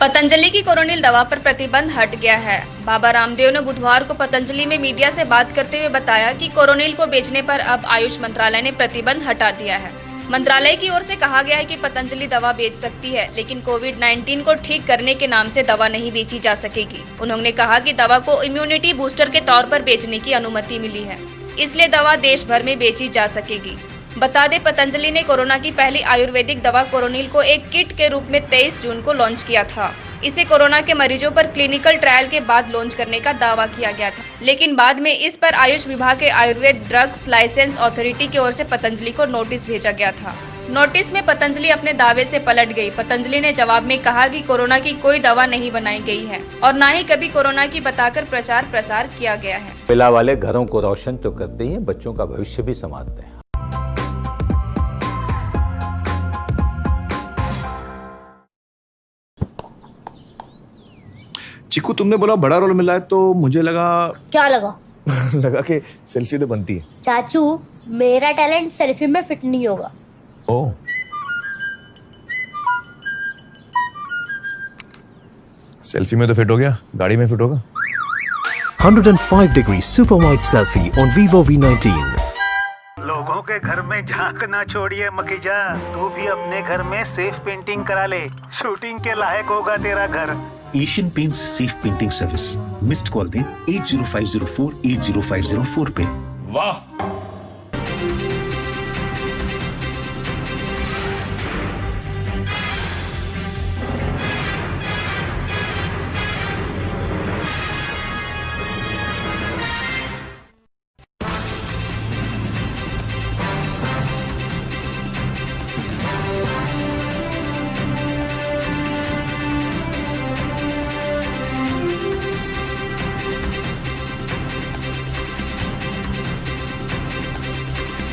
पतंजलि की कोरोनिल दवा पर प्रतिबंध हट गया है। बाबा रामदेव ने बुधवार को पतंजलि में मीडिया से बात करते हुए बताया कि कोरोनिल को बेचने पर अब आयुष मंत्रालय ने प्रतिबंध हटा दिया है। मंत्रालय की ओर से कहा गया है कि पतंजलि दवा बेच सकती है, लेकिन कोविड-19 को ठीक करने के नाम से दवा नहीं बेची जा सकेगी। उन्होंने कहा कि दवा को इम्यूनिटी बूस्टर के तौर पर बेचने की अनुमति मिली है, इसलिए दवा देश भर में बेची जा सकेगी। बता दें, पतंजलि ने कोरोना की पहली आयुर्वेदिक दवा कोरोनिल को एक किट के रूप में 23 जून को लॉन्च किया था। इसे कोरोना के मरीजों पर क्लिनिकल ट्रायल के बाद लॉन्च करने का दावा किया गया था, लेकिन बाद में इस पर आयुष विभाग के आयुर्वेद ड्रग्स लाइसेंस अथॉरिटी की ओर से पतंजलि को नोटिस भेजा गया था। नोटिस में पतंजलि अपने दावे से पलट गई। पतंजलि ने जवाब में कहा कि कोरोना की कोई दवा नहीं बनाई गई है और न ही कभी कोरोना की बताकर प्रचार प्रसार किया गया है। पिला वाले घरों को रोशन तो करते ही हैं, बच्चों का भविष्य भी संवारते हैं। चिकू, तुमने बोला बड़ा रोल मिला है, तो मुझे लगा। क्या लगा? लगा कि सेल्फी तो बनती है। चाचू, मेरा टैलेंट सेल्फी में फिट नहीं होगा। ओह, सेल्फी में तो फिट हो गया, गाड़ी में फिट होगा। 105-degree super wide selfie on Vivo V19। लोगों के घर में झांक ना छोड़िए मखीजा, तू भी अपने घर में सेफ पेंटिंग करा ले। शूटिंग के लायक होगा तेरा घर। Asian paints safe painting service. Missed call दें 8050480504 पे। वाह।